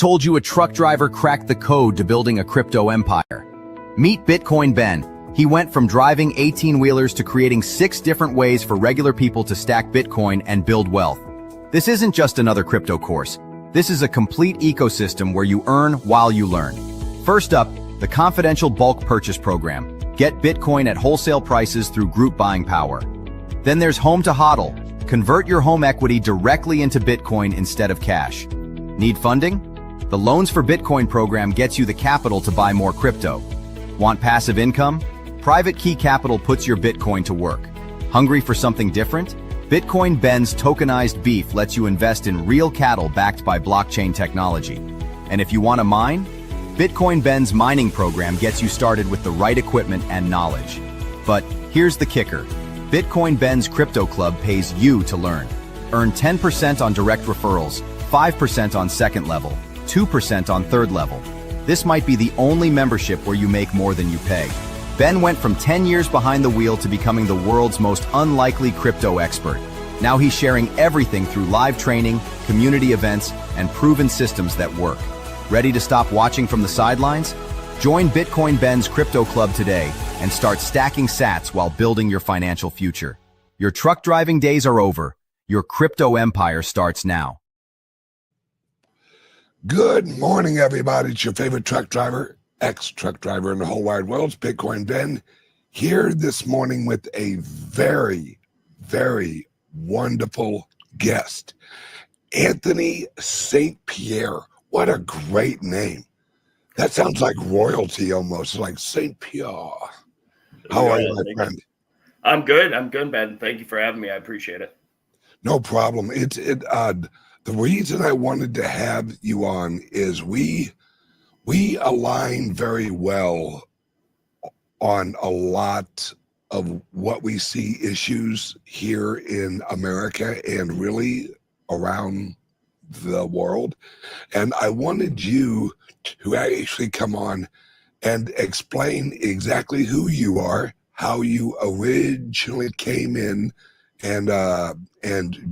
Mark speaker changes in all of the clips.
Speaker 1: told you a truck driver cracked the code to building a crypto empire. Meet Bitcoin Ben. He went from driving 18-wheelers to creating 6 different ways for regular people to stack Bitcoin and build wealth. This isn't just another crypto course. This is a complete ecosystem where you earn while you learn. First up, the confidential bulk purchase program. Get Bitcoin at wholesale prices through group buying power. Then there's Home to HODL. Convert your home equity directly into Bitcoin instead of cash. Need funding? The Loans for Bitcoin program gets you the capital to buy more crypto. Want passive income? Private Key Capital puts your Bitcoin to work. Hungry for something different? Bitcoin Ben's tokenized beef lets you invest in real cattle backed by blockchain technology. And if you want to mine? Bitcoin Ben's mining program gets you started with the right equipment and knowledge. But here's the kicker. Bitcoin Ben's Crypto Club pays you to learn. Earn 10% on direct referrals, 5% on second level, 2% on third level. This might be the only membership where you make more than you pay. Ben went from 10 years behind the wheel to becoming the world's most unlikely crypto expert. Now he's sharing everything through live training, community events, and proven systems that work. Ready to stop watching from the sidelines? Join Bitcoin Ben's Crypto Club today and start stacking sats while building your financial future. Your truck driving days are over. Your crypto empire starts now.
Speaker 2: Good morning, everybody. It's your favorite truck driver, ex-truck driver in the whole wide world, it's Bitcoin Ben, here this morning with a very, very wonderful guest, Anthony St. Pierre. What a great name. That sounds like royalty almost, like St. Pierre. How are you, my friend?
Speaker 3: I'm good. I'm good, Ben. Thank you for having me. I appreciate it.
Speaker 2: No problem. The reason I wanted to have you on is we align very well on a lot of what we see issues here in America and really around the world. And I wanted you to actually come on and explain exactly who you are, how you originally came in and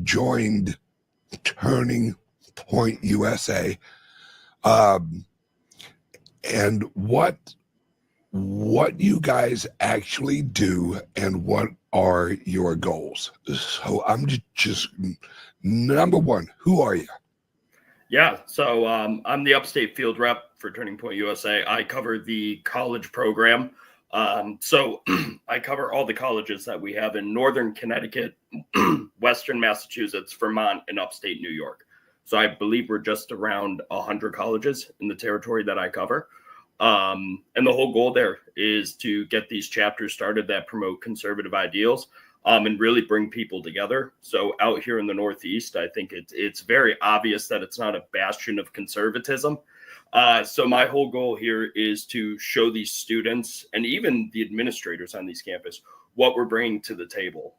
Speaker 2: joined Turning Point USA, and what you guys actually do and what are your goals. So I'm just number one, who are you?
Speaker 3: Yeah, so I'm the upstate field rep for Turning Point USA. I cover the college program. So I cover all the colleges that we have in Northern Connecticut, Western Massachusetts, Vermont, and upstate New York. So I believe we're just around 100 colleges in the territory that I cover. And the whole goal there is to get these chapters started that promote conservative ideals and really bring people together. So out here in the Northeast, I think it's very obvious that it's not a bastion of conservatism. So my whole goal here is to show these students and even the administrators on these campuses what we're bringing to the table,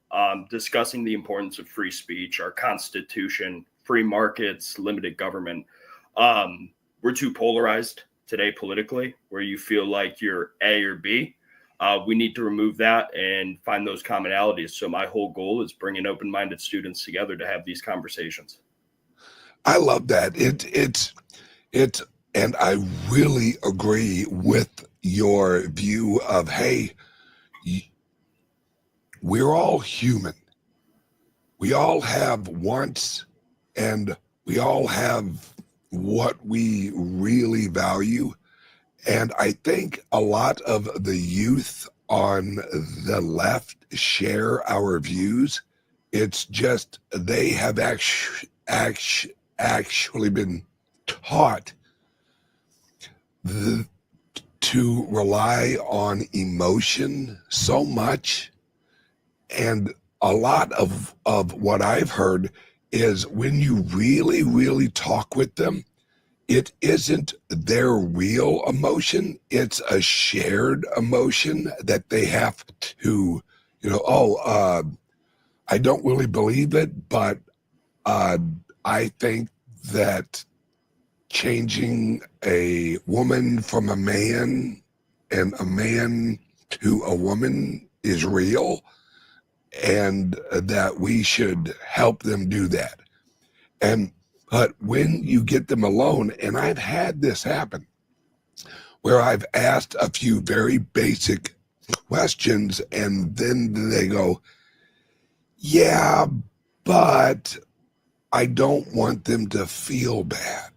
Speaker 3: discussing the importance of free speech, our Constitution, free markets, limited government. We're too polarized today politically, where you feel like you're A or B. We need to remove that and find those commonalities. So my whole goal is bringing open-minded students together to have these conversations.
Speaker 2: I love that. And I really agree with your view of, hey, we're all human. We all have wants and we all have what we really value. And I think a lot of the youth on the left share our views. It's just they have actually been taught to rely on emotion so much. And a lot of what I've heard is when you really, really talk with them, it isn't their real emotion. It's a shared emotion that they have to, I don't really believe it, but I think that changing a woman from a man and a man to a woman is real, and that we should help them do that. And But when you get them alone, and I've had this happen, where I've asked a few very basic questions, and then they go, yeah, but I don't want them to feel bad.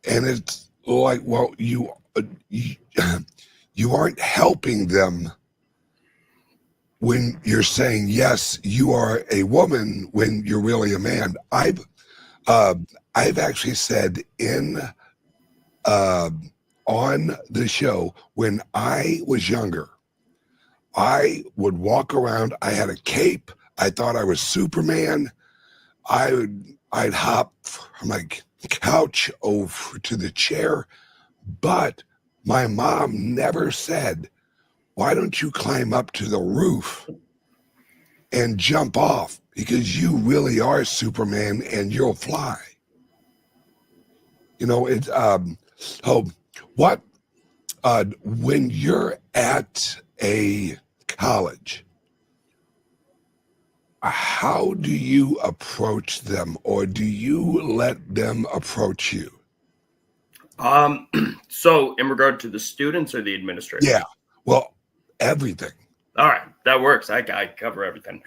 Speaker 2: And it's like, well, you aren't helping them when you're saying, yes, you are a woman when you're really a man. I've actually said on the show, when I was younger, I would walk around. I had a cape. I thought I was Superman. I'd hop from my couch over to the chair, but my mom never said, why don't you climb up to the roof and jump off, because you really are Superman and you'll fly. It's what when you're at a college, how do you approach them, or do you let them approach you?
Speaker 3: So in regard to the students or the administrators?
Speaker 2: Yeah, well, everything.
Speaker 3: All right, that works. I cover everything.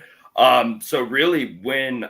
Speaker 3: So really, when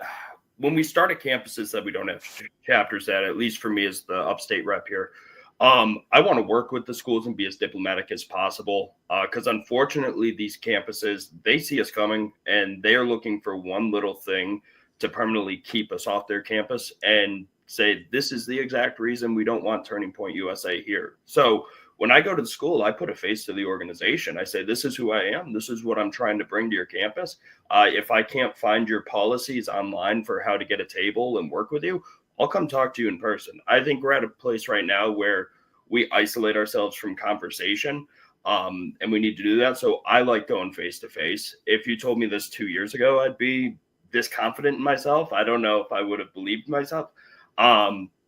Speaker 3: we start at campuses that we don't have chapters at least for me as the upstate rep here, I want to work with the schools and be as diplomatic as possible, because unfortunately these campuses, they see us coming and they are looking for one little thing to permanently keep us off their campus and say, this is the exact reason we don't want Turning Point USA here. So when I go to the school, I put a face to the organization. I say, this is who I am. This is what I'm trying to bring to your campus. If I can't find your policies online for how to get a table and work with you, I'll come talk to you in person. I think we're at a place right now where we isolate ourselves from conversation, and we need to do that. So I like going face to face. If you told me this 2 years ago, I'd be this confident in myself. I don't know if I would have believed myself.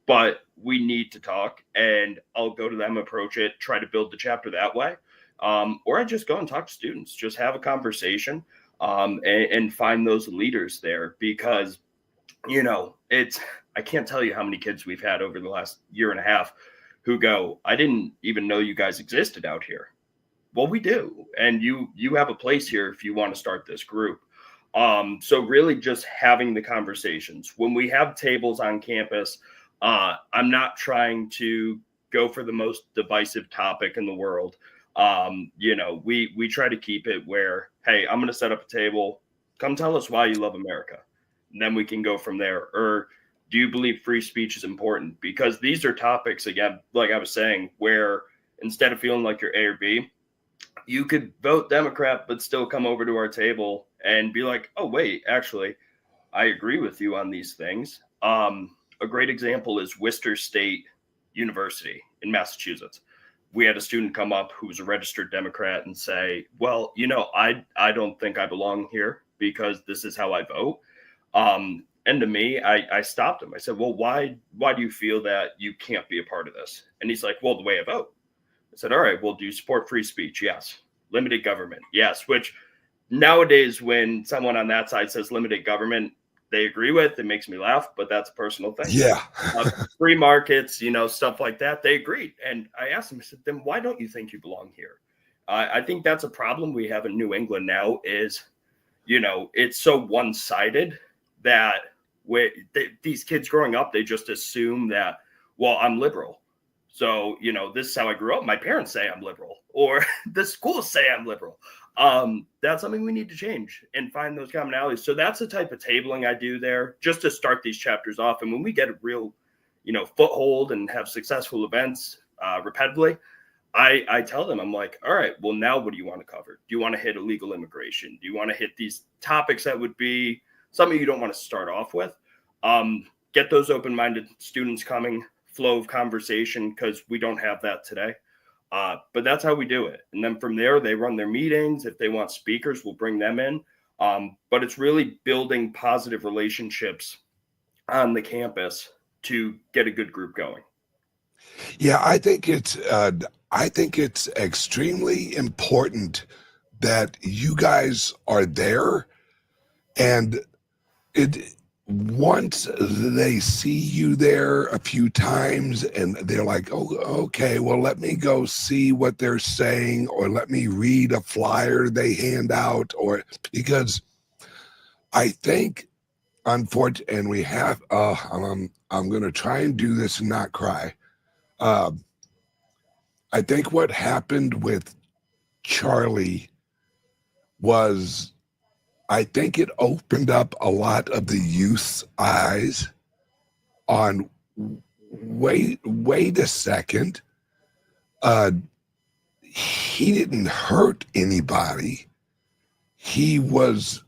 Speaker 3: But we need to talk, and I'll go to them, approach it, try to build the chapter that way. Or I just go and talk to students, just have a conversation, and find those leaders there, because, I can't tell you how many kids we've had over the last year and a half who go, I didn't even know you guys existed out here. Well, we do. And you have a place here if you want to start this group. So really just having the conversations. When we have tables on campus, I'm not trying to go for the most divisive topic in the world. We try to keep it where, hey, I'm going to set up a table. Come tell us why you love America. And then we can go from there. Or do you believe free speech is important? Because these are topics, again, like I was saying, where instead of feeling like you're A or B, you could vote Democrat, but still come over to our table and be like, oh, wait, actually, I agree with you on these things. A great example is Worcester State University in Massachusetts. We had a student come up who was a registered Democrat and say, well, I don't think I belong here because this is how I vote. And to me, I stopped him. I said, well, why do you feel that you can't be a part of this? And he's like, well, the way I vote. I said, all right, well, do you support free speech? Yes. Limited government? Yes. Which nowadays, when someone on that side says limited government, they agree with, it makes me laugh, but that's a personal thing.
Speaker 2: Yeah.
Speaker 3: Free markets, stuff like that, they agreed. And I asked them, I said, then why don't you think you belong here? I think that's a problem we have in New England now is, it's so one-sided that these kids growing up, they just assume that, well, I'm liberal. So, this is how I grew up. My parents say I'm liberal, or the schools say I'm liberal. That's something we need to change and find those commonalities. So that's the type of tabling I do there just to start these chapters off. And when we get a real, foothold and have successful events repetitively, I tell them, I'm like, all right, well, now what do you want to cover? Do you want to hit illegal immigration? Do you want to hit these topics that would be something you don't want to start off with? Get those open-minded students coming, flow of conversation, because we don't have that today. But that's how we do it. And then from there, they run their meetings. If they want speakers, we'll bring them in. But it's really building positive relationships on the campus to get a good group going.
Speaker 2: Yeah, I think it's extremely important that you guys are there, and once they see you there a few times and they're like, oh, okay, well, let me go see what they're saying, or let me read a flyer they hand out, or because I think, unfortunately, and we have, I'm going to try and do this and not cry. I think what happened with Charlie was, I think it opened up a lot of the youth's eyes on, wait a second. He didn't hurt anybody. He was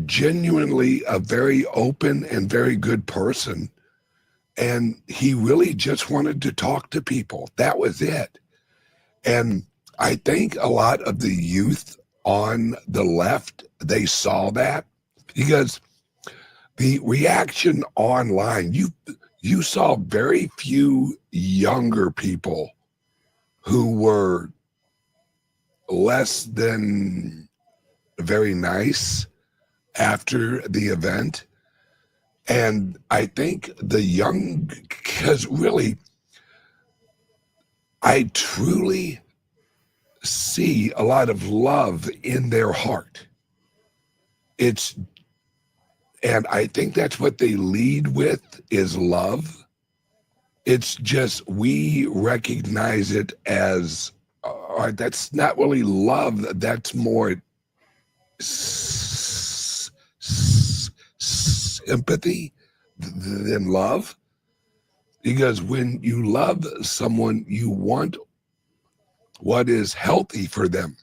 Speaker 2: genuinely a very open and very good person. And he really just wanted to talk to people. That was it. And I think a lot of the youth on the left, they saw that, because the reaction online, you saw very few younger people who were less than very nice after the event. And I think the young, because really, I truly see a lot of love in their heart. And I think that's what they lead with, is love. It's just, we recognize it as, that's not really love. That's more sympathy than love. Because when you love someone, you want what is healthy for them.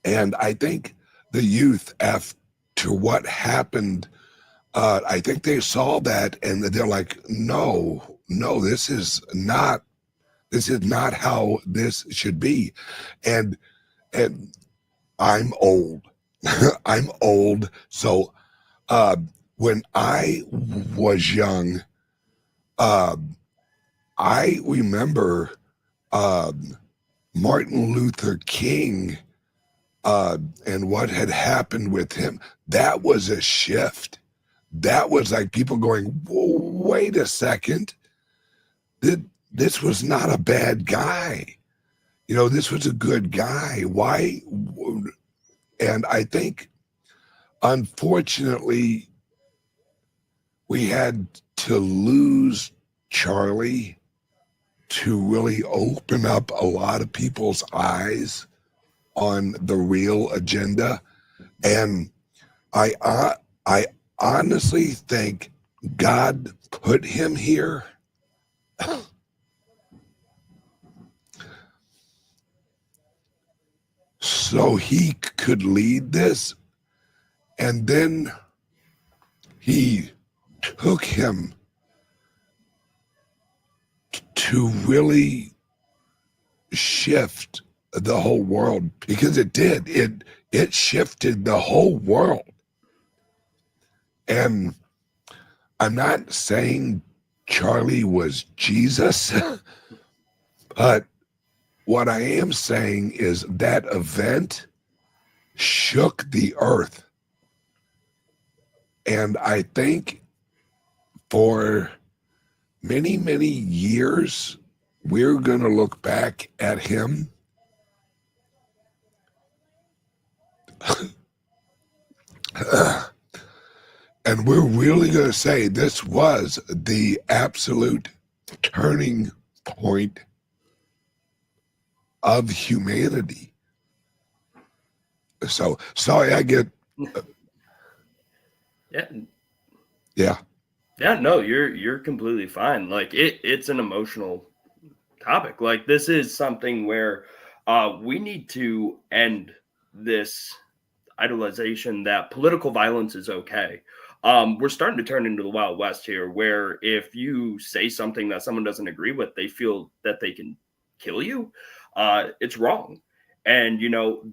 Speaker 2: And I think the youth, after what happened, I think they saw that and they're like, no, this is not how this should be. And I'm old. I'm old. So when I was young, I remember Martin Luther King and what had happened with him. That was a shift. That was like people going, whoa, wait a second. This was not a bad guy. This was a good guy. Why? And I think, unfortunately, we had to lose Charlie to really open up a lot of people's eyes on the real agenda. And I honestly think God put him here so he could lead this. And then he took him to really shift the whole world, because it did. It shifted the whole world. And I'm not saying Charlie was Jesus, but what I am saying is that event shook the earth. And I think for many, many years, we're going to look back at him and we're really going to say this was the absolute turning point of humanity. So sorry, I get yeah.
Speaker 3: No, you're completely fine. Like it's an emotional topic. Like this is something where we need to end this idolization that political violence is okay. We're starting to turn into the Wild West here, where if you say something that someone doesn't agree with, they feel that they can kill you. It's wrong. And,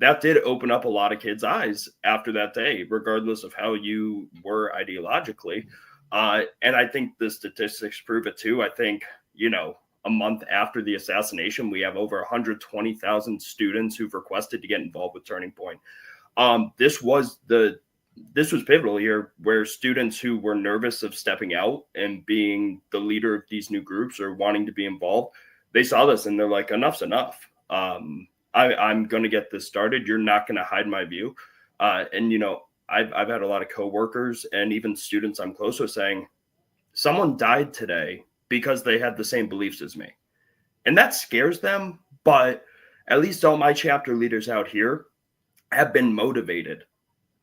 Speaker 3: that did open up a lot of kids' eyes after that day, regardless of how you were ideologically. And I think the statistics prove it too. I think, a month after the assassination, we have over 120,000 students who've requested to get involved with Turning Point. This was the this was pivotal here, where students who were nervous of stepping out and being the leader of these new groups or wanting to be involved, they saw this and they're like, enough's enough. I'm going to get this started. You're not going to hide my view. And, I've had a lot of coworkers and even students I'm close with saying, someone died today because they had the same beliefs as me. And that scares them. But at least all my chapter leaders out here have been motivated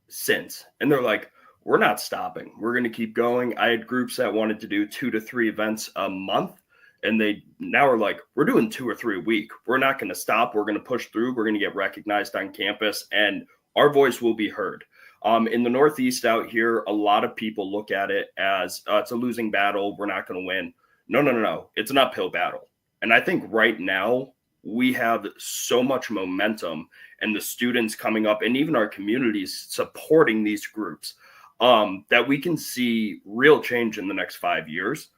Speaker 3: since. And they're like, we're not stopping. We're going to keep going. I had groups that wanted to do 2 to 3 events a month. And they now are like, we're doing 2 or 3 a week. We're not going to stop. We're going to push through. We're going to get recognized on campus and our voice will be heard. In the Northeast out here, a lot of people look at it as it's a losing battle. We're not going to win. No. It's an uphill battle. And I think right now we have so much momentum and the students coming up and even our communities supporting these groups that we can see real change in the next 5 years.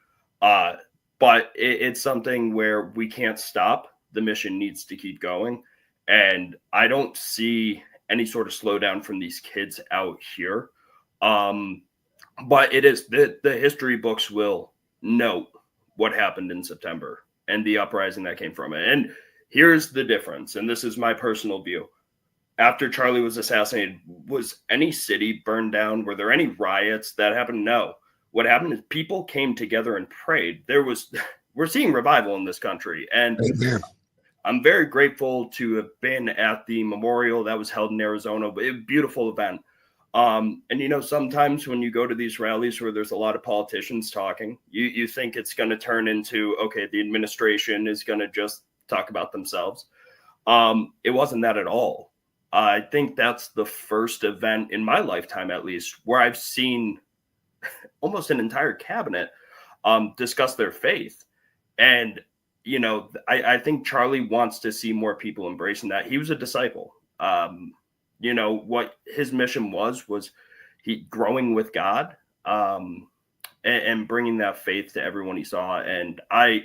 Speaker 3: But it's something where we can't stop. The mission needs to keep going. And I don't see any sort of slowdown from these kids out here. But it is the history books will note what happened in September and the uprising that came from it. And here's the difference. And this is my personal view. After Charlie was assassinated, was any city burned down? Were there any riots that happened? No. What happened is people came together and prayed. We're seeing revival in this country. And
Speaker 2: Amen.
Speaker 3: I'm very grateful to have been at the memorial that was held in Arizona. A beautiful event. And sometimes when you go to these rallies where there's a lot of politicians talking, you think it's going to turn into, okay, the administration is going to just talk about themselves. It wasn't that at all. I think that's the first event in my lifetime, at least, where I've seen almost an entire cabinet discuss their faith. And, I think Charlie wants to see more people embracing that. He was a disciple. What his mission was he growing with God and bringing that faith to everyone he saw. And I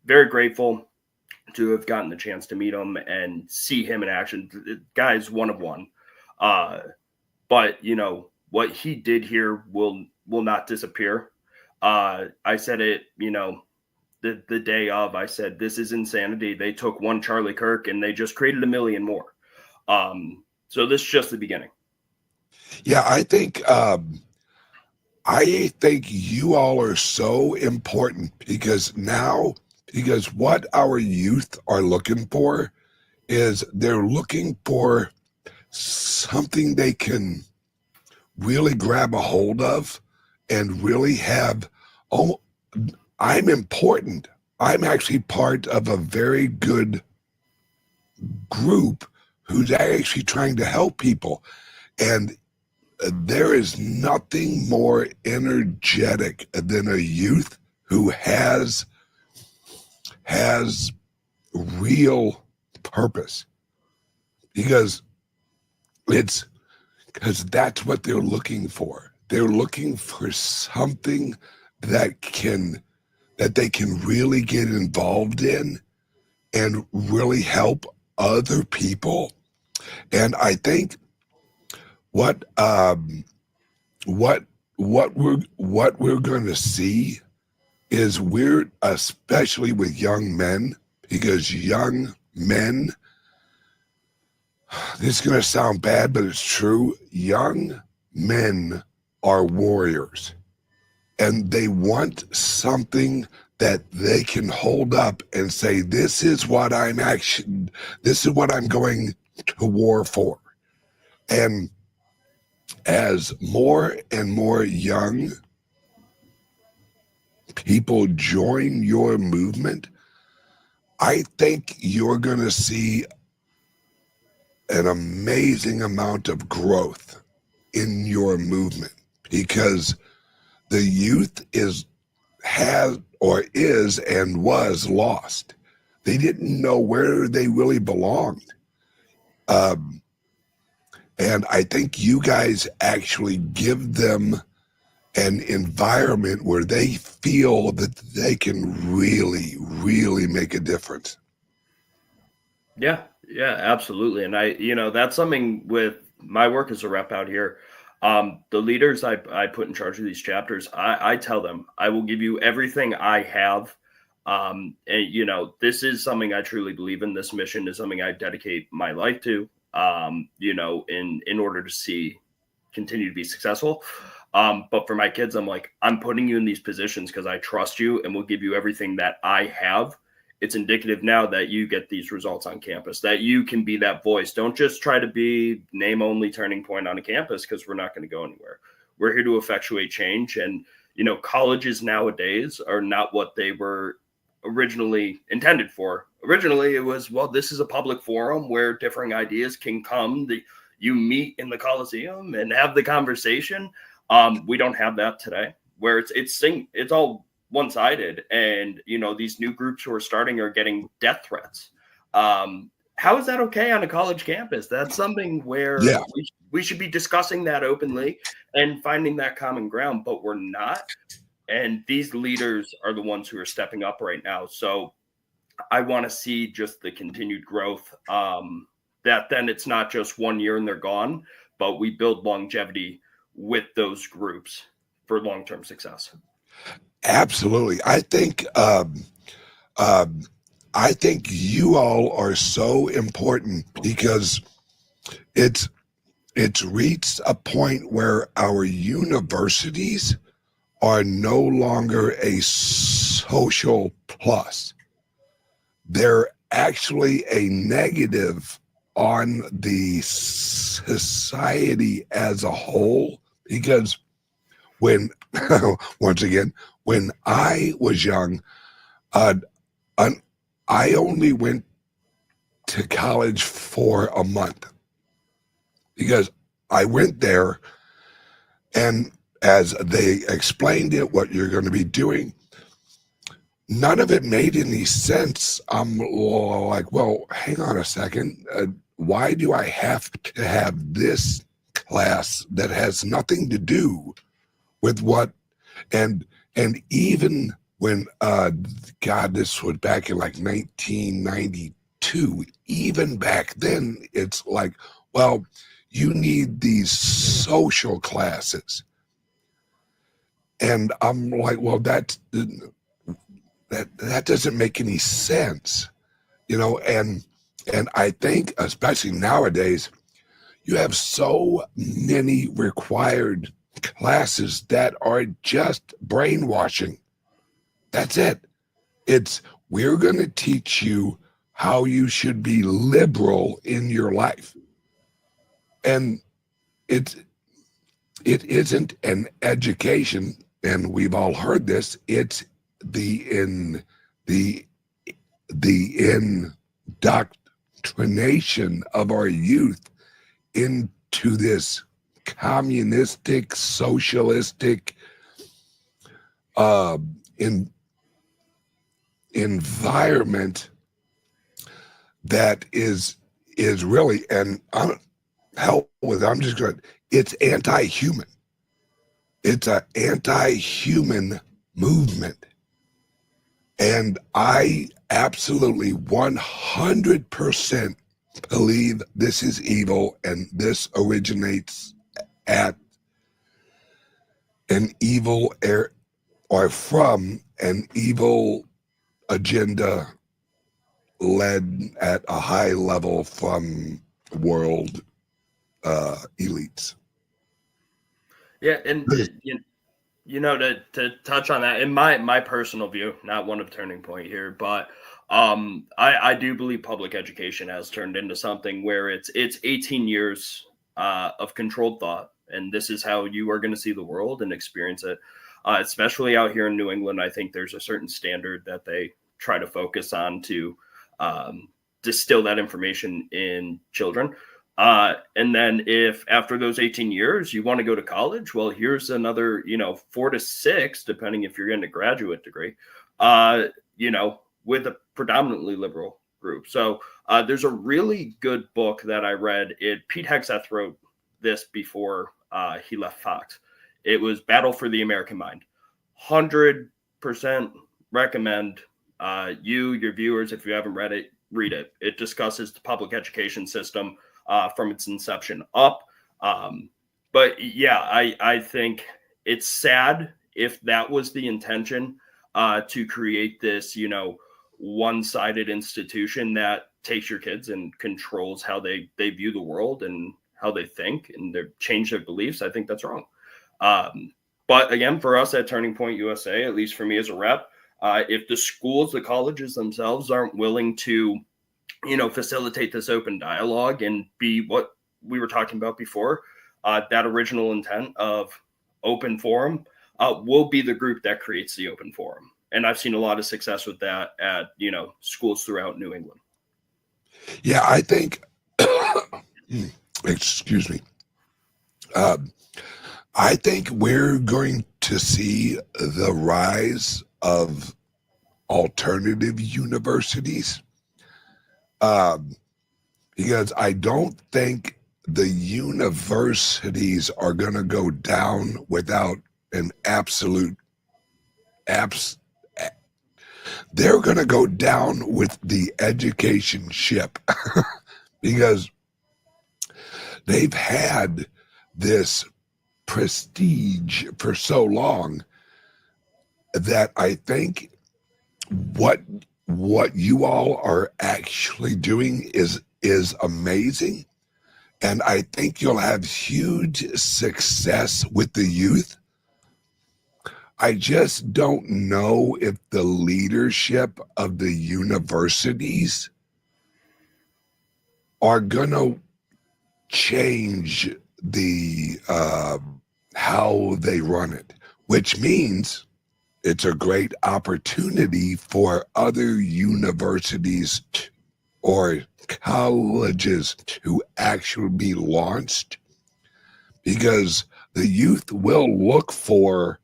Speaker 3: very grateful to have gotten the chance to meet him and see him in action. The guy's one of one. But what he did here will not disappear. I said it, the day of, I said, this is insanity. They took one Charlie Kirk and they just created a million more. So this is just the beginning.
Speaker 2: Yeah, I think you all are so important because what our youth are looking for is they're looking for something they can really grab a hold of and really have, I'm important. I'm actually part of a very good group who's actually trying to help people. And there is nothing more energetic than a youth who has real purpose, because that's what they're looking for. They're looking for something that they can really get involved in and really help other people. And I think what we're going to see is we're, especially with young men, because young men, this is going to sound bad, but it's true. Young men are warriors, and they want something that they can hold up and say, this is what I'm going to war for. And as more and more young people join your movement, I think you're going to see an amazing amount of growth in your movement, because the youth is and was lost. They didn't know where they really belonged. And I think you guys actually give them an environment where they feel that they can really, really make a difference.
Speaker 3: Yeah, absolutely. And that's something with my work as a rep out here. The leaders I put in charge of these chapters, I tell them, I will give you everything I have. And, you know, this is something I truly believe in. This mission is something I dedicate my life to, you know, in order to continue to be successful. But for my kids, I'm like, I'm putting you in these positions because I trust you and will give you everything that I have. It's indicative now that you get these results on campus, that you can be that voice. Don't just try to be name only Turning Point on a campus, because we're not going to go anywhere. We're here to effectuate change. And, you know, colleges nowadays are not what they were originally intended for. Originally, it was, well, this is a public forum where differing ideas can come. You meet in the Coliseum and have the conversation. We don't have that today, where it's all one-sided, and you know, these new groups who are starting are getting death threats. How is that okay on a college campus? That's something where we should be discussing that openly and finding that common ground, but we're not. And these leaders are the ones who are stepping up right now. So I want to see just the continued growth, that then it's not just 1 year and they're gone, but we build longevity with those groups for long-term success.
Speaker 2: Absolutely. I think you all are so important because it's reached a point where our universities are no longer a social plus. They're actually a negative on the society as a whole, because when once again, when I was young, I only went to college for a month, because I went there and as they explained it, what you're going to be doing, none of it made any sense. I'm like, well, hang on a second. Why do I have to have this class that has nothing to do with what? And even when God, this was back in like 1992. Even back then, it's like, well, you need these social classes, and I'm like, well, that doesn't make any sense, you know. And I think, especially nowadays, you have so many required classes that are just brainwashing. That's it. We're going to teach you how you should be liberal in your life. And it isn't an education, and we've all heard this. It's the indoctrination of our youth into this communistic, socialistic environment that is really, and I'm just going, it's anti-human. It's an anti-human movement. And I absolutely 100% believe this is evil, and this originates at an evil or from an evil agenda led at a high level from world elites.
Speaker 3: Yeah, and you know, to touch on that, in my personal view, not one of Turning Point here, but I do believe public education has turned into something where it's 18 years of controlled thought, and this is how you are going to see the world and experience it. Especially out here in New England, I think there's a certain standard that they try to focus on to distill that information in children. And then if after those 18 years you want to go to college, well, here's another, 4 to 6, depending if you're getting a graduate degree, with a predominantly liberal group. So there's a really good book that I read. Pete Hegseth wrote this before he left Fox. It was Battle for the American Mind. 100% recommend your viewers, if you haven't read it, read it. It discusses the public education system from its inception up. But But yeah, I think it's sad if that was the intention, to create this, one-sided institution that takes your kids and controls how they view the world and how they think and they change their beliefs. I think that's wrong. But again, for us at Turning Point USA, at least for me as a rep, if the schools, the colleges themselves aren't willing to, facilitate this open dialogue and be what we were talking about before, that original intent of open forum, will be the group that creates the open forum. And I've seen a lot of success with that at, schools throughout New England.
Speaker 2: Yeah, I think, excuse me. I think we're going to see the rise of alternative universities, because I don't think the universities are going to go down without an absolute they're going to go down with the education ship because they've had this prestige for so long that I think what you all are actually doing is amazing, and I think you'll have huge success with the youth. I just don't know if the leadership of the universities are gonna change the how they run it, which means it's a great opportunity for other universities or colleges to actually be launched, because the youth will look for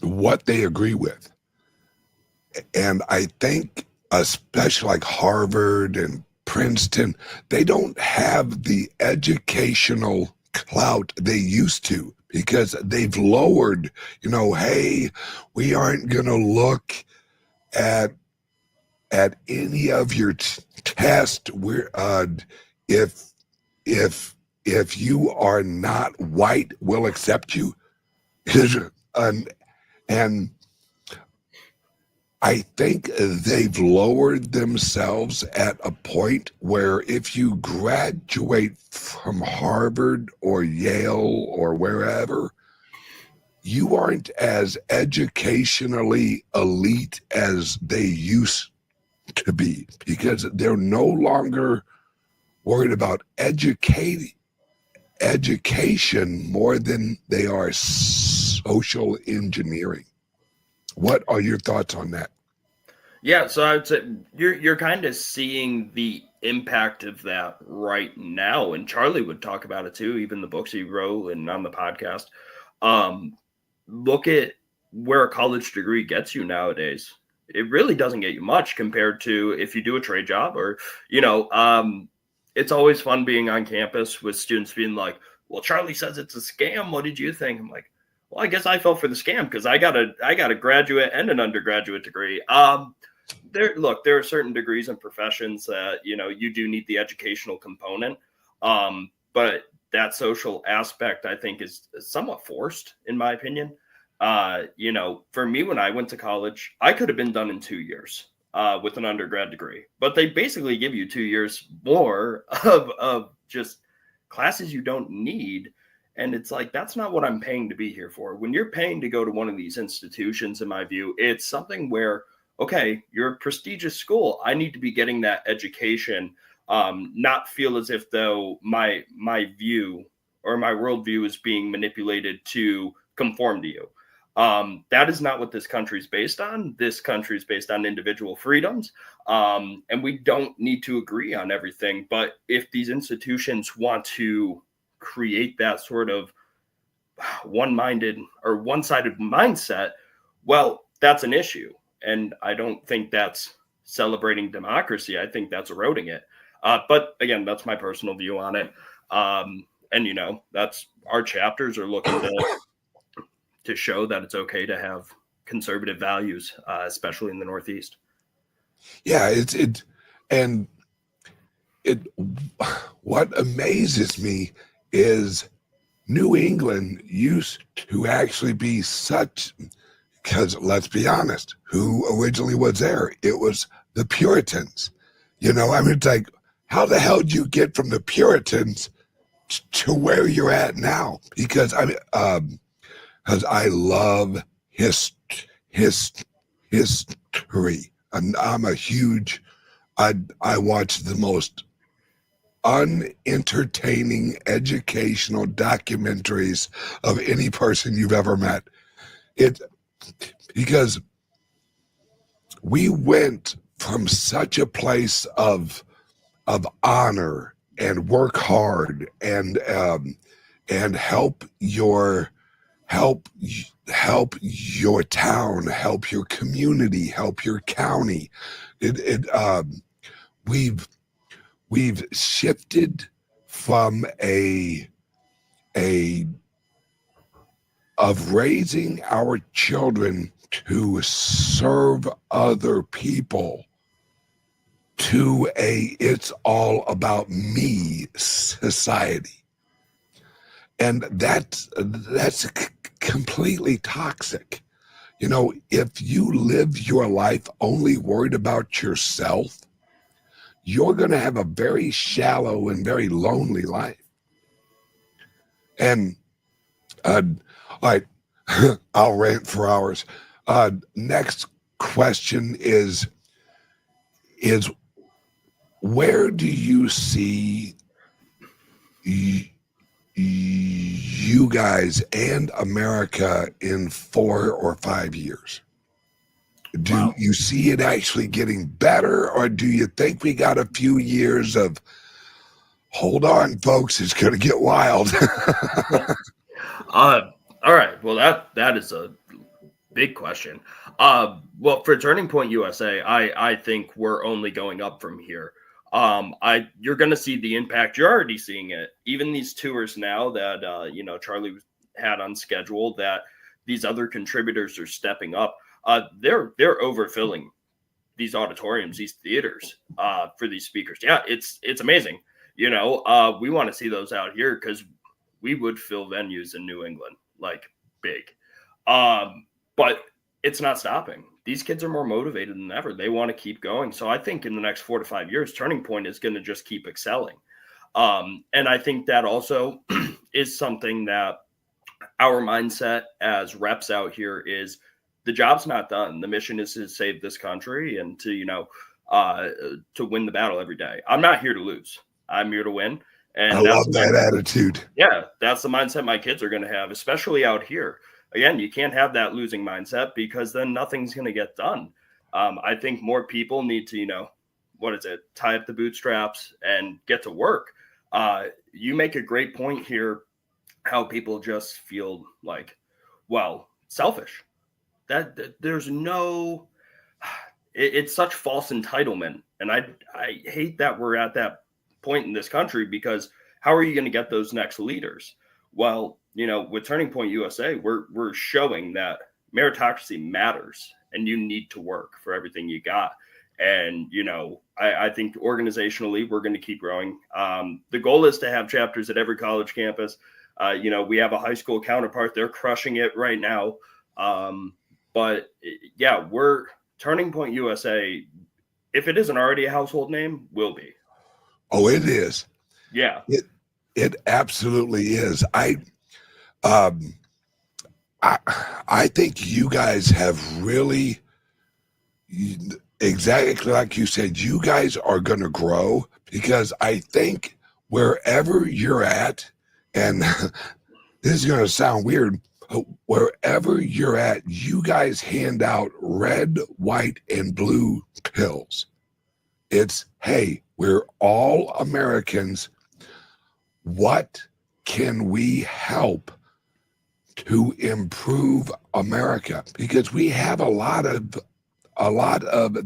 Speaker 2: what they agree with. And I think especially like Harvard and Princeton, they don't have the educational clout they used to, because they've lowered, hey, we aren't going to look at any of your tests. We're if you are not white, we'll accept you. And I think they've lowered themselves at a point where if you graduate from Harvard or Yale or wherever, you aren't as educationally elite as they used to be, because they're no longer worried about education more than they are social engineering. What are your thoughts on that?
Speaker 3: Yeah, so I would say you're kind of seeing the impact of that right now, and Charlie would talk about it too, even the books he wrote and on the podcast. Look at where a college degree gets you nowadays. It really doesn't get you much compared to if you do a trade job or, it's always fun being on campus with students being like, well, Charlie says it's a scam. What did you think? I'm like, well, I guess I fell for the scam because I got a graduate and an undergraduate degree. There are certain degrees and professions that, you do need the educational component. But that social aspect, I think, is somewhat forced, in my opinion. For me, when I went to college, I could have been done in 2 years with an undergrad degree, but they basically give you 2 years more of just classes you don't need. And it's like, that's not what I'm paying to be here for. When you're paying to go to one of these institutions, in my view, it's something where, okay, you're a prestigious school. I need to be getting that education, not feel as if though my view or my worldview is being manipulated to conform to you. That is not what this country is based on. This country is based on individual freedoms. And we don't need to agree on everything. But if these institutions want to create that sort of one-minded or one-sided mindset, well, that's an issue. And I don't think that's celebrating democracy. I think that's eroding it. But again, that's my personal view on it. And that's our chapters are looking to show that it's okay to have conservative values, especially in the Northeast.
Speaker 2: Yeah, and it what amazes me is New England used to actually be such, because let's be honest, who originally was there? It was the Puritans. You know, I mean, it's like, how the hell do you get from the Puritans to where you're at now? Because because I love history. I'm a huge. I watch the most unentertaining educational documentaries of any person you've ever met. It because we went from such a place of honor and work hard and help your town, help your community, help your county. We've shifted from of raising our children to serve other people to it's all about me society. And that's completely toxic. You know, if you live your life only worried about yourself, you're going to have a very shallow and very lonely life. And all right, I'll rant for hours. Next question is where do you see you guys and America in 4 or 5 years? Do you see it actually getting better, or do you think we got a few years of hold on, folks, it's going to get wild?
Speaker 3: All right. Well, that is a big question. Well, for Turning Point USA, I think we're only going up from here. You're going to see the impact. You're already seeing it. Even these tours now that Charlie had on schedule, that these other contributors are stepping up. They're overfilling these auditoriums, these theaters, for these speakers. Yeah, it's amazing. We want to see those out here because we would fill venues in New England like big. But it's not stopping. These kids are more motivated than ever. They want to keep going. So I think in the next 4 to 5 years, Turning Point is going to just keep excelling. And I think that also is something that our mindset as reps out here is the job's not done. The mission is to save this country and to win the battle every day. I'm not here to lose. I'm here to win. And
Speaker 2: I love that attitude.
Speaker 3: Yeah, that's the mindset my kids are going to have, especially out here. Again, you can't have that losing mindset because then nothing's going to get done. I think more people need to, tie up the bootstraps and get to work. You make a great point here, how people just feel like, selfish. That there's no, it's such false entitlement. And I hate that we're at that point in this country, because how are you going to get those next leaders? Well, with Turning Point USA, we're showing that meritocracy matters and you need to work for everything you got. And, I think organizationally, we're going to keep growing. The goal is to have chapters at every college campus. We have a high school counterpart. They're crushing it right now. But yeah, we're Turning Point USA. If it isn't already a household name, will be.
Speaker 2: Oh, it is.
Speaker 3: Yeah.
Speaker 2: It absolutely is. I think you guys have really, exactly like you said, you guys are going to grow, because I think wherever you're at, and this is going to sound weird, wherever you're at, you guys hand out red, white, and blue pills. It's, hey, we're all Americans. What can we help to improve America? Because we have a lot of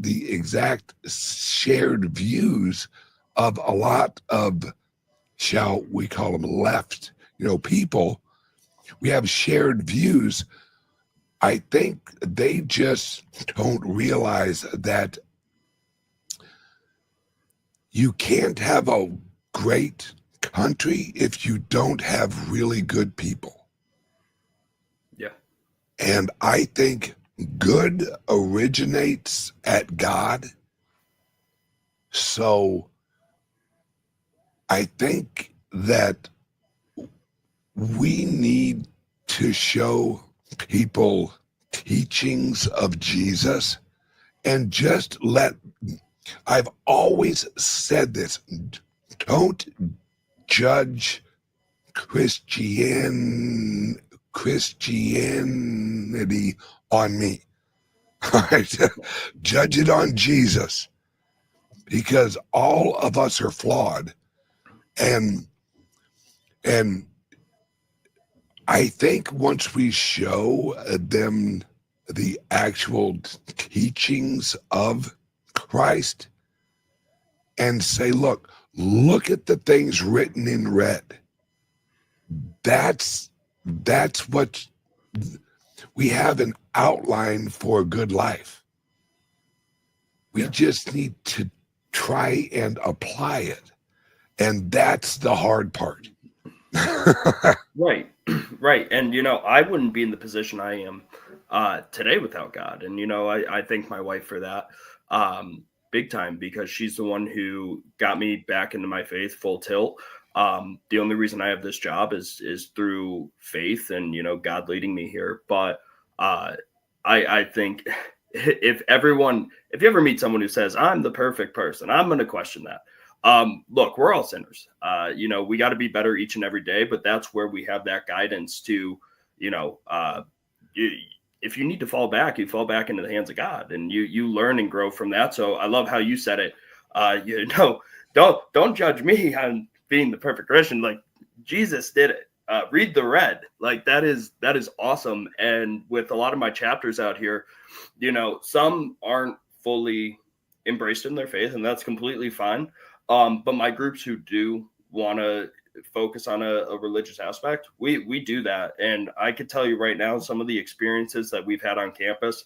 Speaker 2: the exact shared views of a lot of, shall we call them left, people. We have shared views. I think they just don't realize that you can't have a great country if you don't have really good people.
Speaker 3: Yeah.
Speaker 2: And I think good originates at God. So I think that we need to show people teachings of Jesus and just I've always said this, don't judge Christianity on me. All right. Judge it on Jesus, because all of us are flawed. And I think once we show them the actual teachings of Christ and say, look at the things written in red. That's what we have, an outline for a good life. We just need to try and apply it. And that's the hard part.
Speaker 3: Right. Right. And, I wouldn't be in the position I am today without God. And, I thank my wife for that big time, because she's the one who got me back into my faith full tilt. The only reason I have this job is through faith and, God leading me here. But I think if you ever meet someone who says, I'm the perfect person, I'm going to question that. Look, we're all sinners. We got to be better each and every day, but that's where we have that guidance to, if you need to fall back, you fall back into the hands of God, and you learn and grow from that. So I love how you said it. Don't judge me on being the perfect Christian. Like, Jesus did it. Read the red. Like, that is awesome. And with a lot of my chapters out here, some aren't fully embraced in their faith, and that's completely fine. But my groups who do want to focus on a religious aspect, we do that. And I could tell you right now, some of the experiences that we've had on campus,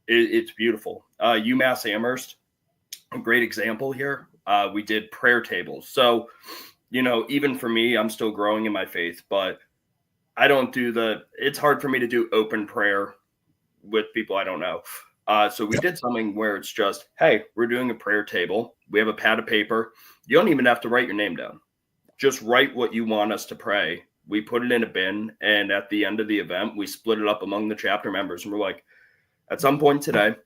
Speaker 3: it's beautiful. UMass Amherst, a great example here. We did prayer tables. So, even for me, I'm still growing in my faith, but I don't it's hard for me to do open prayer with people I don't know. So we did something where it's just, hey, we're doing a prayer table. We have a pad of paper. You don't even have to write your name down. Just write what you want us to pray. We put it in a bin. And at the end of the event, we split it up among the chapter members. And we're like, at some point today,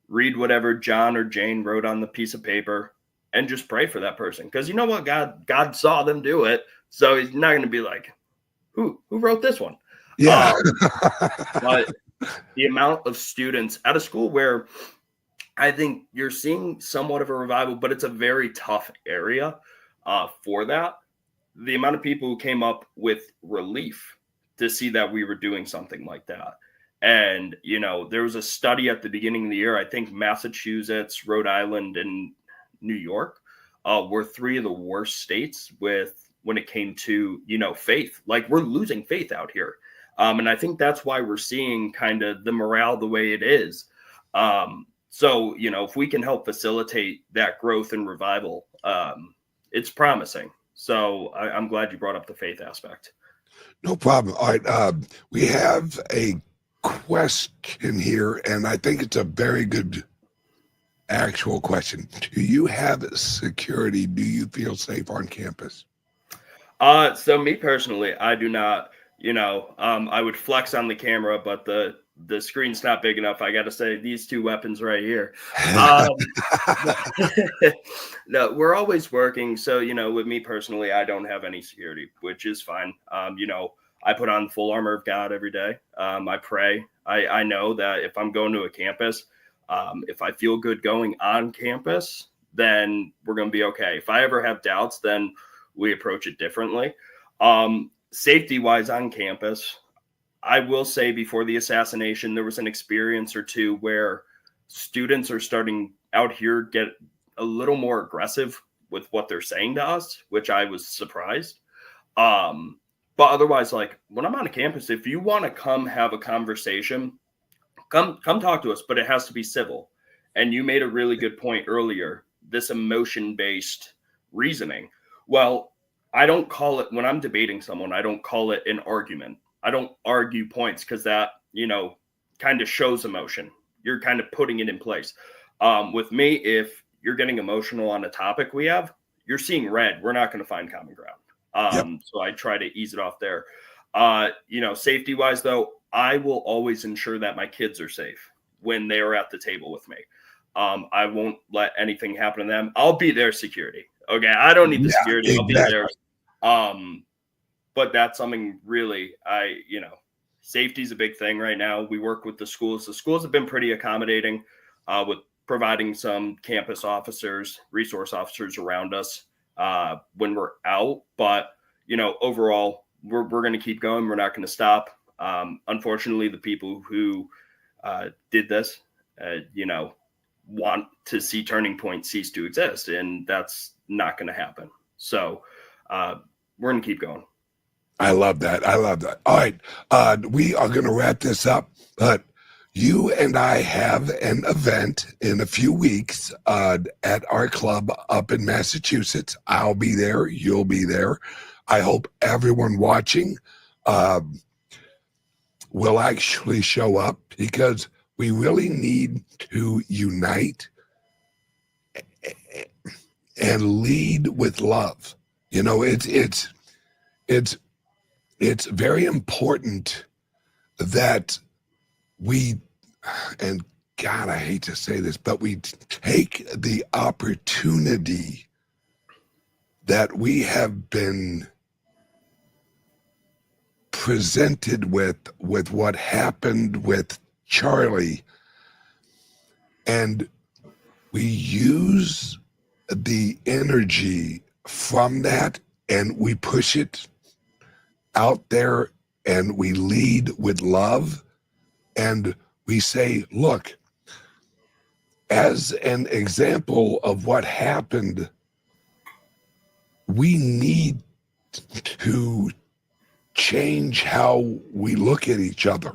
Speaker 3: read whatever John or Jane wrote on the piece of paper and just pray for that person. Because you know what? God saw them do it. So he's not going to be like, who wrote this one?
Speaker 2: Yeah.
Speaker 3: But the amount of students at a school where I think you're seeing somewhat of a revival, but it's a very tough area for that. The amount of people who came up with relief to see that we were doing something like that. And, there was a study at the beginning of the year. I think Massachusetts, Rhode Island, and New York were three of the worst states when it came to, faith. Like, we're losing faith out here. And I think that's why we're seeing kind of the morale the way it is. So, if we can help facilitate that growth and revival, it's promising. So I'm glad you brought up the faith aspect.
Speaker 2: No problem. All right. We have a question here, and I think it's a very good actual question. Do you have security? Do you feel safe on campus?
Speaker 3: So me personally, I do not. I would flex on the camera, but the screen's not big enough. I got to say, these two weapons right here. No, we're always working. So, with me personally, I don't have any security, which is fine. I put on full armor of God every day. I pray. I know that if I'm going to a campus, if I feel good going on campus, then we're going to be okay. If I ever have doubts, then we approach it differently. Safety wise on campus, I will say before the assassination, there was an experience or two where students are starting out here get a little more aggressive with what they're saying to us, which I was surprised. But otherwise, like, when I'm on a campus, if you want to come have a conversation, come talk to us, but it has to be civil. And you made a really good point earlier. This emotion-based reasoning. Well, I don't call it, when I'm debating someone, I don't call it an argument. I don't argue points, because that, kind of shows emotion. You're kind of putting it in place. With me, if you're getting emotional on a topic we have, you're seeing red. We're not going to find common ground. So I try to ease it off there. Safety wise, though, I will always ensure that my kids are safe when they are at the table with me. I won't let anything happen to them. I'll be their security. Okay. I don't need the security. Exactly. I'll be theirs. But that's something really, safety is a big thing right now. We work with the schools. The schools have been pretty accommodating with providing some campus officers, resource officers around us when we're out. But, overall, we're going to keep going. We're not going to stop. Unfortunately, the people who did this, want to see Turning Point cease to exist, and that's not going to happen. So we're going to keep going.
Speaker 2: I love that. All right. We are going to wrap this up, but you and I have an event in a few weeks at our club up in Massachusetts. I'll be there. You'll be there. I hope everyone watching will actually show up, because we really need to unite and lead with love. It's very important that we, and God, I hate to say this, but we take the opportunity that we have been presented with what happened with Charlie, and we use the energy from that and we push it out there, and we lead with love, and we say, look, as an example of what happened, we need to change how we look at each other.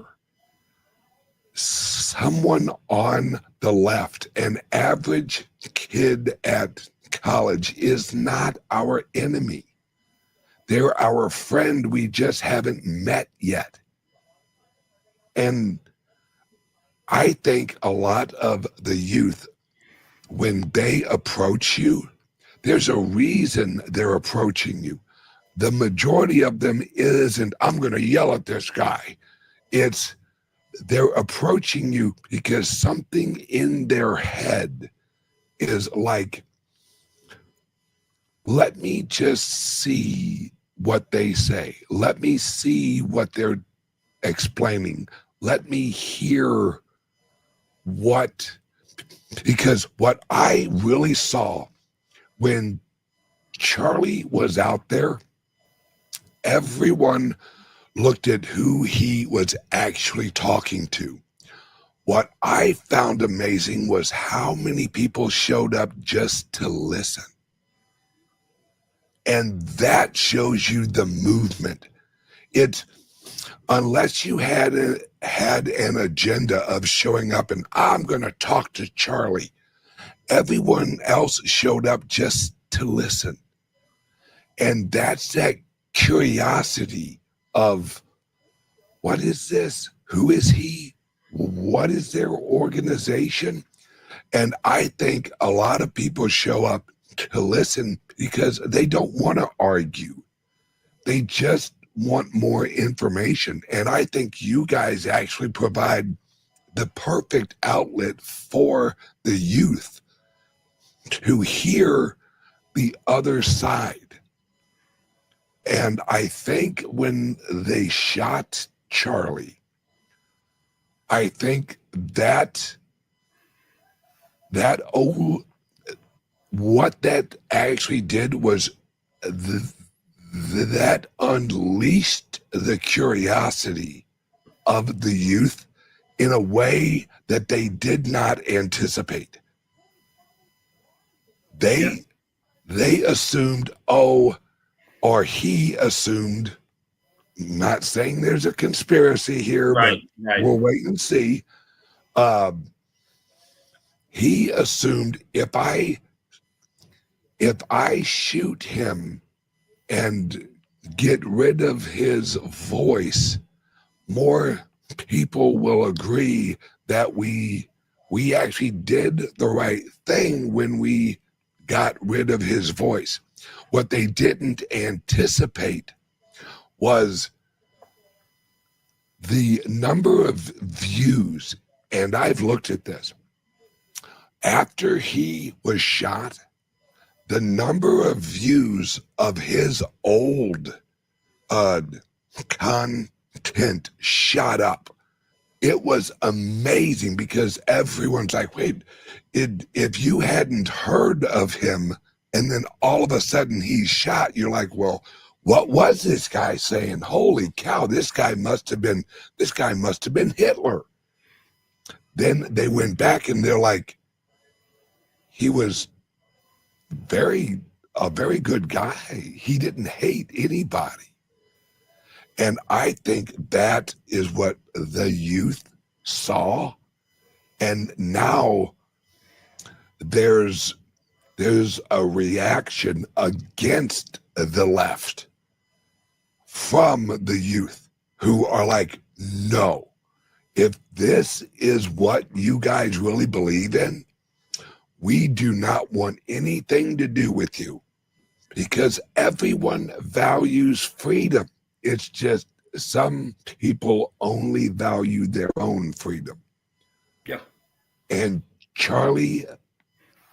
Speaker 2: Someone on the left, an average kid at college, is not our enemy. They're our friend. We just haven't met yet. And I think a lot of the youth, when they approach you, there's a reason they're approaching you. The majority of them isn't, I'm going to yell at this guy. It's, they're approaching you because something in their head is like, let me just see what they say. Let me see what they're explaining. Let me hear because what I really saw when Charlie was out there, everyone looked at who he was actually talking to. What I found amazing was how many people showed up just to listen. And that shows you the movement. Unless you had an agenda of showing up and I'm going to talk to Charlie, everyone else showed up just to listen. And that's that curiosity of, what is this? Who is he? What is their organization? And I think a lot of people show up to listen because they don't want to argue. They just want more information. And I think you guys actually provide the perfect outlet for the youth to hear the other side. And I think when they shot Charlie, I think that what that actually did was that unleashed the curiosity of the youth in a way that they did not anticipate. They assumed, or he assumed, not saying there's a conspiracy here, but we'll wait and see. He assumed if if I shoot him and get rid of his voice, more people will agree that we actually did the right thing when we got rid of his voice. What they didn't anticipate was the number of views, and I've looked at this. After he was shot, the number of views of his old content shot up. It was amazing because everyone's like, wait, if you hadn't heard of him and then all of a sudden he's shot, you're like, well, what was this guy saying? Holy cow, this guy must have been Hitler. Then they went back and they're like, he was a very good guy. He didn't hate anybody. And I think that is what the youth saw. And now there's a reaction against the left from the youth who are like, no, if this is what you guys really believe in, we do not want anything to do with you, because everyone values freedom. It's just some people only value their own freedom.
Speaker 3: Yeah.
Speaker 2: And Charlie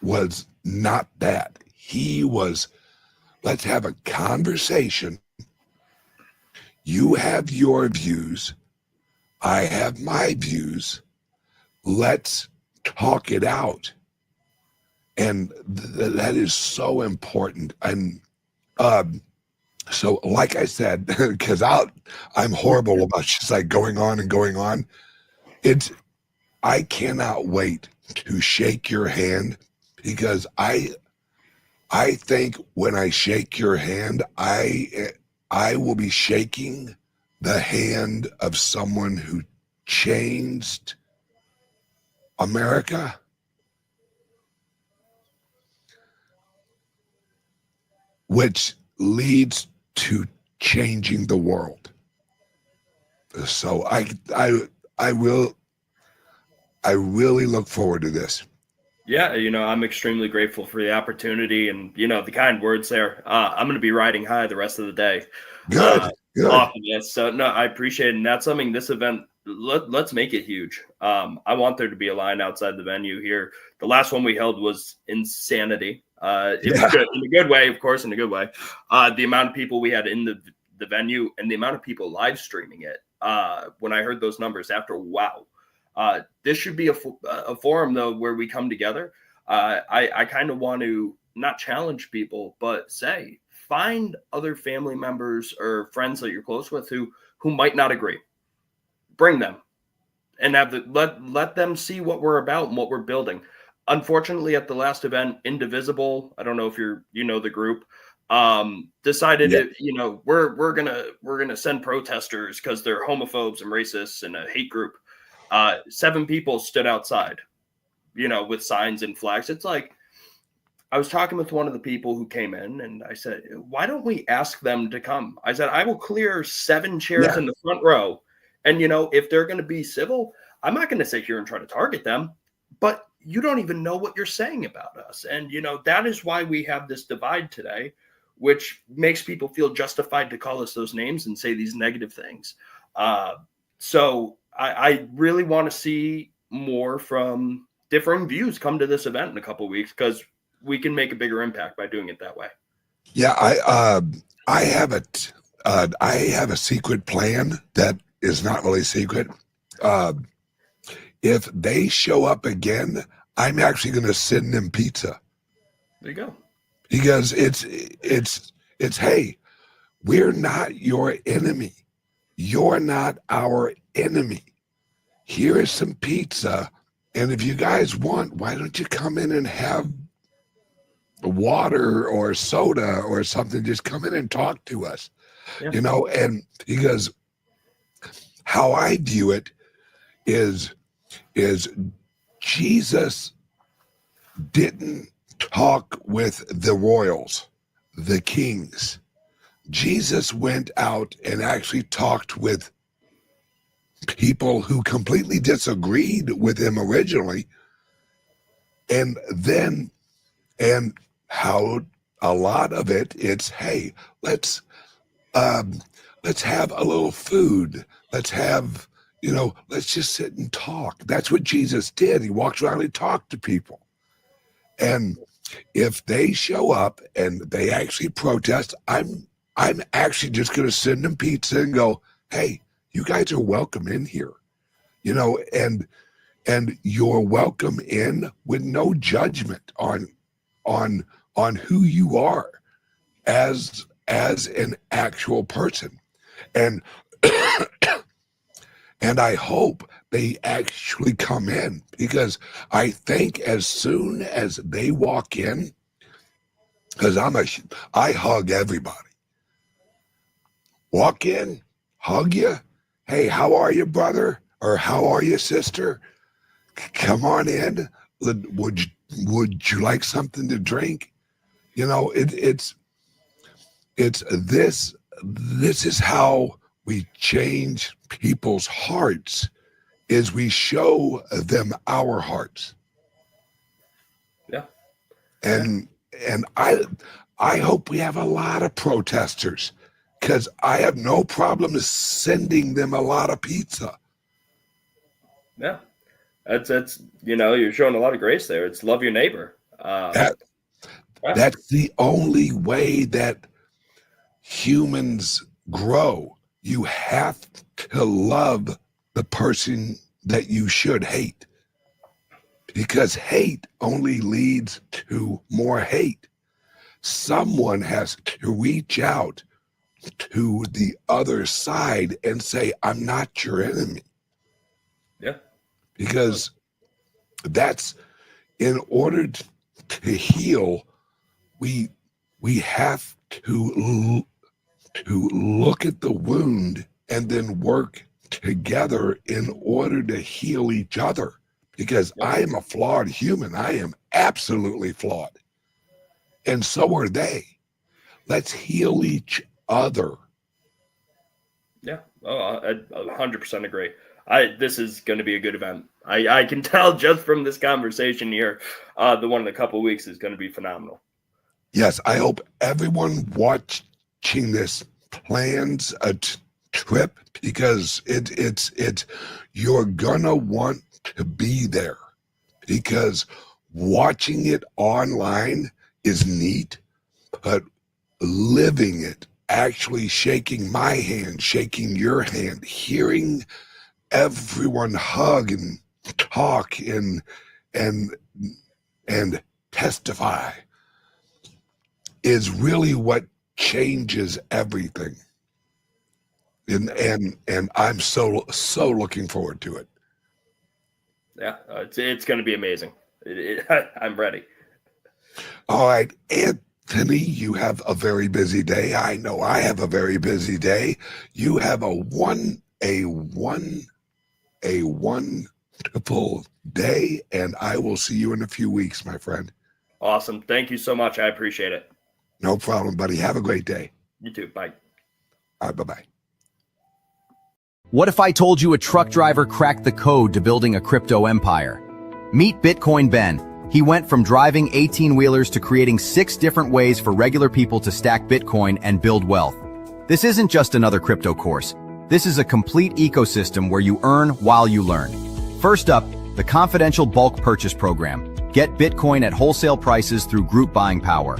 Speaker 2: was not that. He was, let's have a conversation. You have your views. I have my views. Let's talk it out. And that is so important. And so, like I said, because I'm horrible about just like going on and going on. I cannot wait to shake your hand, because I think when I shake your hand, I will be shaking the hand of someone who changed America. Which leads to changing the world. So I really look forward to this.
Speaker 3: Yeah, I'm extremely grateful for the opportunity and, the kind words there. I'm going to be riding high the rest of the day.
Speaker 2: Good.
Speaker 3: Off of this. So, no, I appreciate it. And that's something, this event, let's make it huge. I want there to be a line outside the venue here. The last one we held was insanity. In a good way, of course, in a good way. The amount of people we had in the venue and the amount of people live streaming it. When I heard those numbers after, wow. This should be a forum, though, where we come together. I kind of want to not challenge people, but say, find other family members or friends that you're close with who might not agree. Bring them and let them see what we're about and what we're building. Unfortunately, at the last event, Indivisible, I don't know if you know the group, decided we're gonna send protesters because they're homophobes and racists and a hate group. 7 people stood outside, with signs and flags. It's like, I was talking with one of the people who came in, and I said, why don't we ask them to come? I said, I will clear 7 chairs in the front row. And, if they're going to be civil, I'm not going to sit here and try to target them, but you don't even know what you're saying about us. And, that is why we have this divide today, which makes people feel justified to call us those names and say these negative things. So I really want to see more from differing views come to this event in a couple of weeks, because we can make a bigger impact by doing it that way.
Speaker 2: Yeah, I have a secret plan that is not really secret. If they show up again, I'm actually going to send them pizza.
Speaker 3: There you go.
Speaker 2: Because it's hey, we're not your enemy. You're not our enemy. Here is some pizza, and if you guys want, why don't you come in and have water or soda or something? Just come in and talk to us. And because how I view it is Jesus didn't talk with the royals, the kings. Jesus went out and actually talked with people who completely disagreed with him originally. And how a lot of it's, hey, let's have a little food. Let's have, let's just sit and talk. That's what Jesus did. He walked around and talked to people. And if they show up and they actually protest, I'm actually just going to send them pizza and go, hey, you guys are welcome in here, and you're welcome in with no judgment on who you are as an actual person. And and I hope they actually come in, because I think as soon as they walk in, because I hug everybody. Walk in, hug you. Hey, how are you, brother? Or how are you, sister? Come on in. Would you like something to drink? It's this is how we change people's hearts, is we show them our hearts.
Speaker 3: Yeah.
Speaker 2: And I hope we have a lot of protesters, because I have no problem sending them a lot of pizza.
Speaker 3: Yeah. That's you're showing a lot of grace there. It's love your neighbor.
Speaker 2: That's the only way that humans grow. You have to love the person that you should hate, because hate only leads to more hate. Someone has to reach out to the other side and say, I'm not your enemy.
Speaker 3: Yeah.
Speaker 2: Because that's, in order to heal, we have to look at the wound and then work together in order to heal each other. Because I am a flawed human. I am absolutely flawed. And so are they. Let's heal each other.
Speaker 3: Yeah. Oh, I 100% agree. This is going to be a good event. I can tell just from this conversation here, the one in a couple of weeks is going to be phenomenal.
Speaker 2: Yes, I hope everyone watching this plans a trip, because it's you're gonna want to be there, because watching it online is neat, but living it, actually shaking my hand, shaking your hand, hearing everyone hug and talk and testify is really what changes everything. And I'm so looking forward to it.
Speaker 3: Yeah, it's going to be amazing. I'm ready.
Speaker 2: All right, Anthony, you have a very busy day. I know I have a very busy day. You have a wonderful day, and I will see you in a few weeks, my friend.
Speaker 3: Awesome. Thank you so much. I appreciate it.
Speaker 2: No problem, buddy. Have a great day.
Speaker 3: You too. Bye.
Speaker 2: All right, bye-bye.
Speaker 1: What if I told you a truck driver cracked the code to building a crypto empire? Meet Bitcoin Ben. He went from driving 18-wheelers to creating 6 different ways for regular people to stack Bitcoin and build wealth. This isn't just another crypto course. This is a complete ecosystem where you earn while you learn. First up, the confidential bulk purchase program. Get Bitcoin at wholesale prices through group buying power.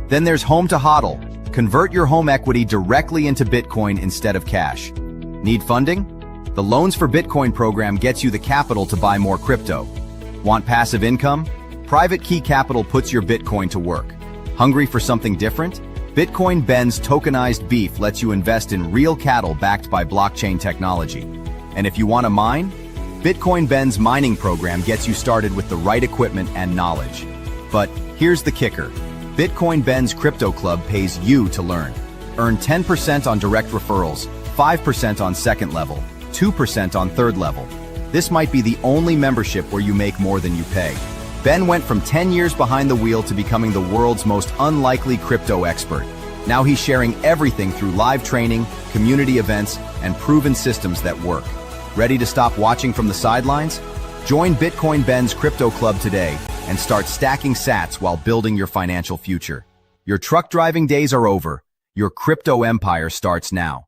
Speaker 1: Then there's Home to HODL. Convert your home equity directly into Bitcoin instead of cash. Need funding? The Loans for Bitcoin program gets you the capital to buy more crypto. Want passive income? Private Key Capital puts your Bitcoin to work. Hungry for something different? Bitcoin Ben's tokenized beef lets you invest in real cattle backed by blockchain technology. And if you want to mine? Bitcoin Ben's mining program gets you started with the right equipment and knowledge. But here's the kicker. Bitcoin Ben's Crypto Club pays you to learn. Earn 10% on direct referrals, 5% on second level, 2% on third level. This might be the only membership where you make more than you pay. Ben went from 10 years behind the wheel to becoming the world's most unlikely crypto expert. Now he's sharing everything through live training, community events, and proven systems that work. Ready to stop watching from the sidelines? Join Bitcoin Ben's Crypto Club today and start stacking sats while building your financial future. Your truck driving days are over. Your crypto empire starts now.